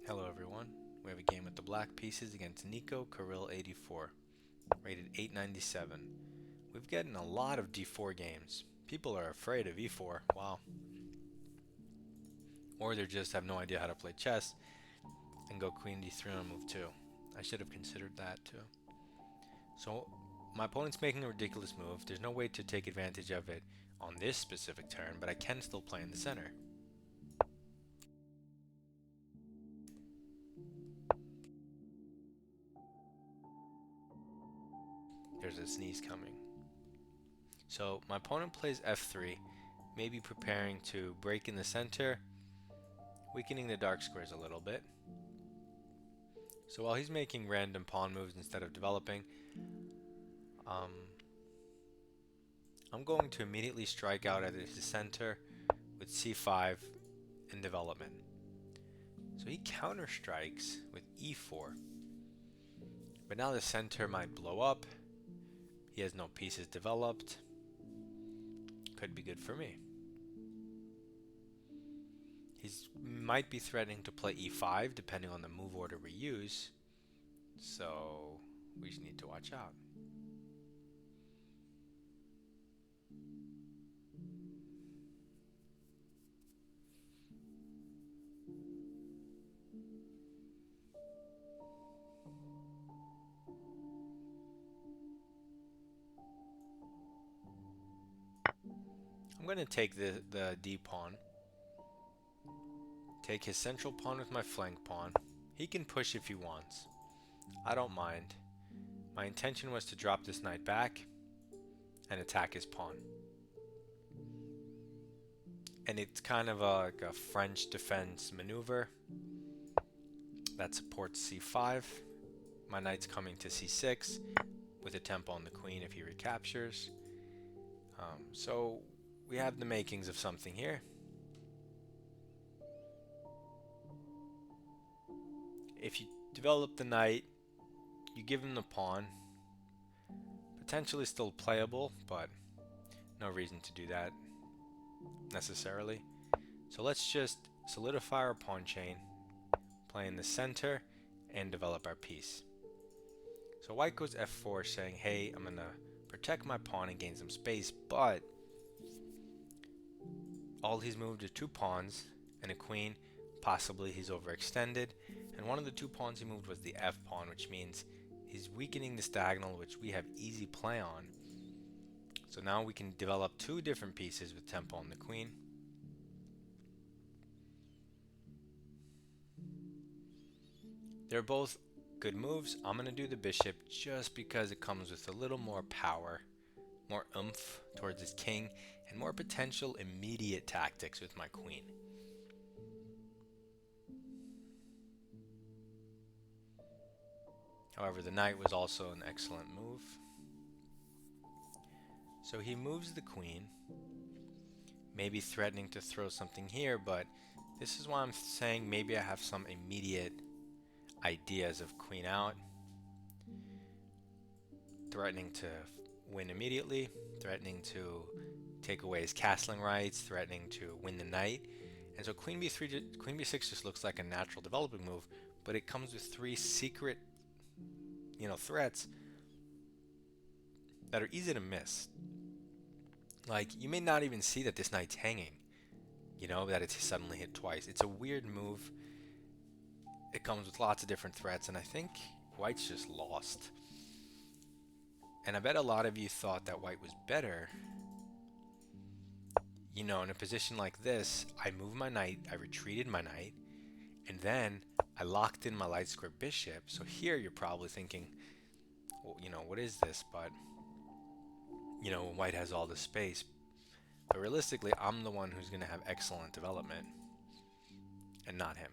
Hello everyone. We have a game with the black pieces against Nico Kirill 84, rated 897. We've gotten a lot of d4 games. People are afraid of e4, wow. Or they just have no idea how to play chess and go queen d3 on move 2. I should have considered that too. So my opponent's making a ridiculous move. There's no way to take advantage of it on this specific turn, but I can still play in the center. There's a sneeze coming. So my opponent plays f3, maybe preparing to break in the center, weakening the dark squares a little bit. So while he's making random pawn moves instead of developing, um, I'm going to immediately strike out at his center with c5 in development. So he counter strikes with e4, but now the center might blow up. He has no pieces developed. Could be good for me. He might be threatening to play e5 depending on the move order we use, so we just need to watch out. I'm going to take the d pawn, take his central pawn with my flank pawn. He can push if he wants. I don't mind. My intention was to drop this knight back and attack his pawn. And it's kind of like a French defense maneuver that supports c5. My knight's coming to c6 with a tempo on the queen if he recaptures. So we have the makings of something here. If you develop the knight, you give him the pawn. Potentially still playable, but no reason to do that necessarily. So let's just solidify our pawn chain, play in the center, and develop our piece. So white goes f4 saying, hey, I'm going to protect my pawn and gain some space, but all he's moved are two pawns and a queen. Possibly he's overextended, and one of the two pawns he moved was the f pawn, which means he's weakening this diagonal, which we have easy play on. So now we can develop two different pieces with tempo on the queen. They're both good moves. I'm going to do the bishop just because it comes with a little more power, more oomph towards his king, and more potential immediate tactics with my queen. However, the knight was also an excellent move. So he moves the queen, maybe threatening to throw something here, but this is why I'm saying maybe I have some immediate ideas of queen out, threatening to win immediately, threatening to take away his castling rights, threatening to win the knight. And so queen b3, queen b6 just looks like a natural developing move, but it comes with three secret, threats that are easy to miss. Like, you may not even see that this knight's hanging, that it's suddenly hit twice. It's a weird move. It comes with lots of different threats, and I think white's just lost. And I bet a lot of you thought that white was better. In a position like this, I moved my knight, I retreated my knight, and then I locked in my light square bishop. So here you're probably thinking, well, what is this? But, white has all this space. But realistically, I'm the one who's going to have excellent development, and not him.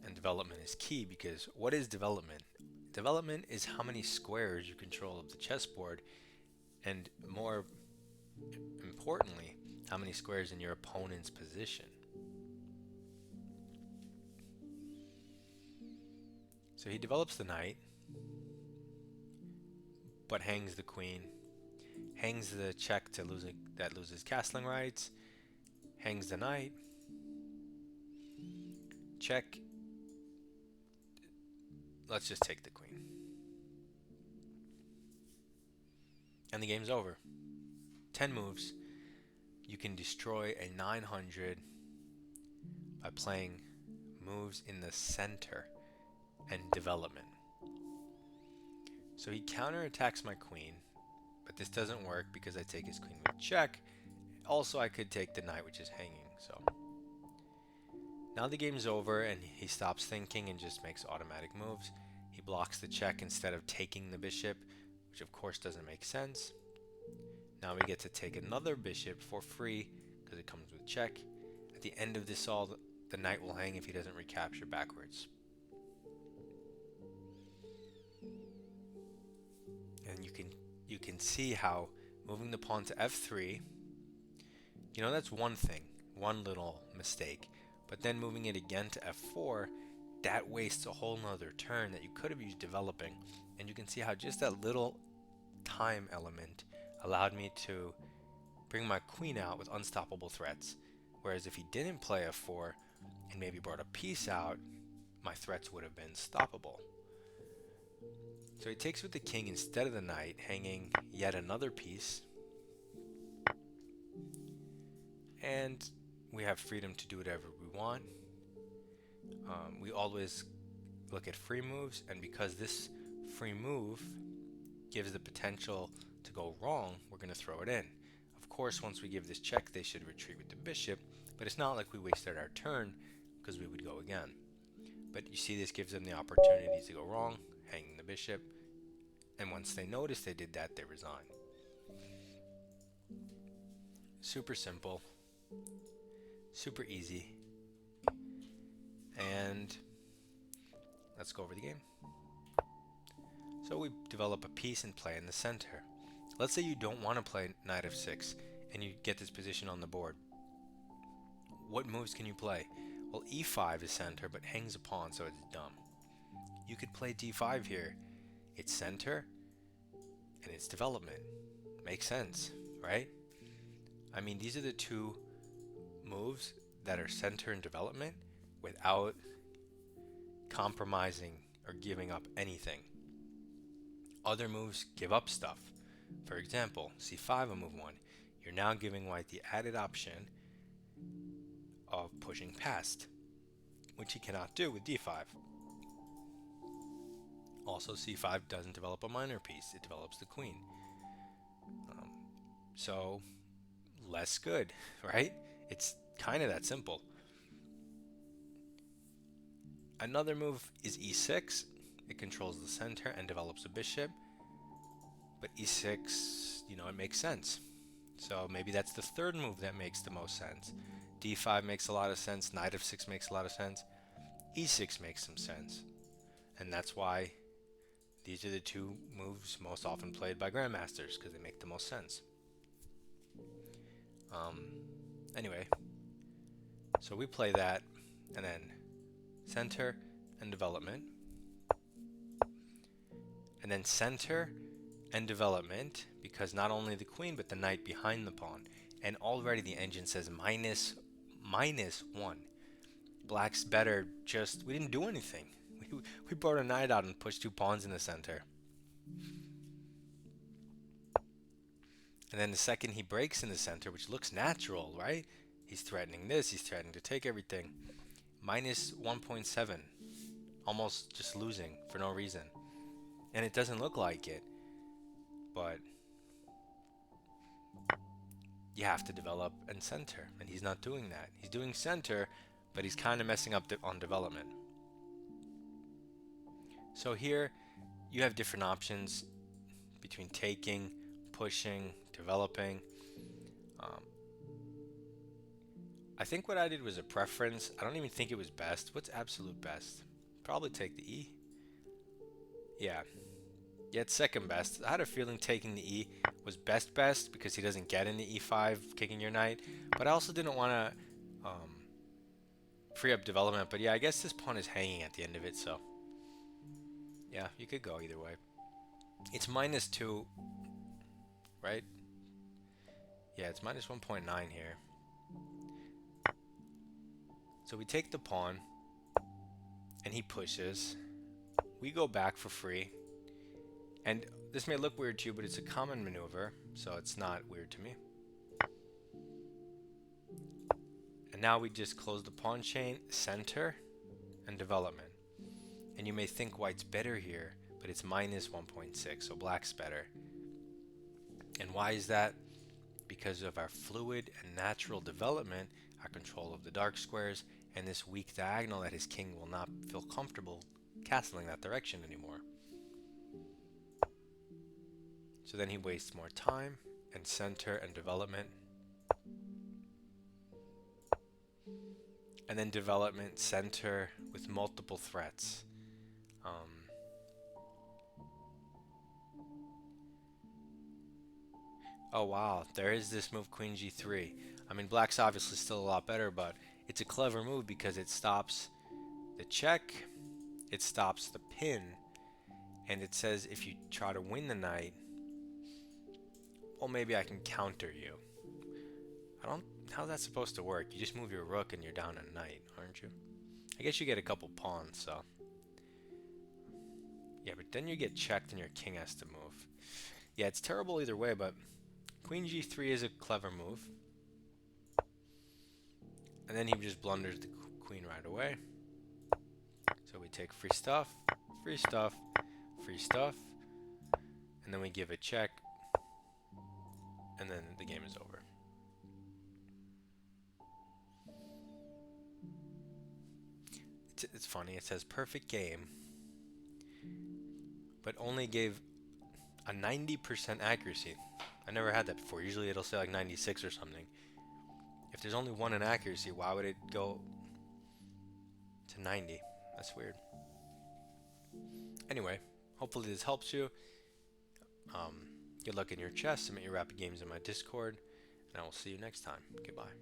And development is key, because what is development? Development is how many squares you control of the chessboard, and more importantly, how many squares in your opponent's position. So he develops the knight, but hangs the queen, hangs the check that loses castling rights, hangs the knight, check. Let's just take the queen. And the game's over. 10 moves. You can destroy a 900 by playing moves in the center and development. So he counterattacks my queen, but this doesn't work because I take his queen with check. Also, I could take the knight, which is hanging. So now the game's over and he stops thinking and just makes automatic moves. He blocks the check instead of taking the bishop, which of course doesn't make sense. Now we get to take another bishop for free because it comes with check. At the end of this all, the knight will hang if he doesn't recapture backwards. And you can see how moving the pawn to f3, that's one thing, one little mistake. But then moving it again to f4, that wastes a whole nother turn that you could have used developing. And you can see how just that little time element allowed me to bring my queen out with unstoppable threats. Whereas if he didn't play f4 and maybe brought a piece out, my threats would have been stoppable. So he takes with the king instead of the knight, hanging yet another piece. And we have freedom to do whatever we want. We always look at free moves, and because this free move gives the potential to go wrong, we're going to throw it in. Of course, once we give this check, they should retreat with the bishop, but it's not like we wasted our turn because we would go again. But you see, this gives them the opportunity to go wrong, hanging the bishop, and once they notice they did that, they resign. Super simple, super easy, and let's go over the game. So we develop a piece and play in the center. Let's say you don't want to play knight f6 and you get this position on the board. What moves can you play? Well, e5 is center but hangs a pawn, so it's dumb. You could play d5 here. It's center and it's development. Makes sense, right? I mean, these are the two moves that are center and development without compromising or giving up anything. Other moves give up stuff. For example, c5 on move 1. You're now giving white the added option of pushing past, which he cannot do with d5. Also, c5 doesn't develop a minor piece. It develops the queen. So, less good, right? It's kind of that simple. Another move is e6. It controls the center and develops a bishop. But e6, it makes sense. So maybe that's the third move that makes the most sense. d5 makes a lot of sense. Knight f6 makes a lot of sense. e6 makes some sense. And that's why these are the two moves most often played by grandmasters, because they make the most sense. Anyway, so we play that, and then center and development. And then center and development, because not only the queen, but the knight behind the pawn. And already the engine says minus 1. Black's better, we didn't do anything. We brought a knight out and pushed 2 pawns in the center. And then the second he breaks in the center, which looks natural, right? He's threatening this, he's threatening to take everything. Minus 1.7. Almost just losing for no reason. And it doesn't look like it. But you have to develop and center, and he's not doing that. He's doing center, but he's kind of messing up on development. So here you have different options between taking, pushing, developing. I think what I did was a preference. I don't even think it was best. What's absolute best? Probably take the E. Yeah, it's second best. I had a feeling taking the E was best because he doesn't get into E5 kicking your knight. But I also didn't want to free up development. But yeah, I guess this pawn is hanging at the end of it, so yeah, you could go either way. It's minus 2, right? Yeah, it's minus 1.9 here. So we take the pawn, and he pushes. We go back for free. And this may look weird to you, but it's a common maneuver, so it's not weird to me. And now we just close the pawn chain, center, and development. And you may think white's better here, but it's minus 1.6, so black's better. And why is that? Because of our fluid and natural development, our control of the dark squares, and this weak diagonal that his king will not feel comfortable castling that direction anymore. So then he wastes more time, and center and development. And then development, center with multiple threats. Oh wow, there is this move queen g3. I mean, black's obviously still a lot better, but it's a clever move because it stops the check, it stops the pin, and it says if you try to win the knight, well, maybe I can counter you. How's that supposed to work? You just move your rook and you're down a knight, aren't you? I guess you get a couple pawns, so. Yeah, but then you get checked and your king has to move. Yeah, it's terrible either way, but queen g3 is a clever move. And then he just blunders the queen right away. So we take free stuff, free stuff, free stuff, and then we give a check, and then the game is over. It's funny, it says perfect game, but only gave a 90% accuracy. I never had that before. Usually it'll say like 96 or something. If there's only one in accuracy, why would it go to 90? That's weird. Anyway, hopefully this helps you. Good luck in your chess. Submit your rapid games in my Discord, and I will see you next time. Goodbye.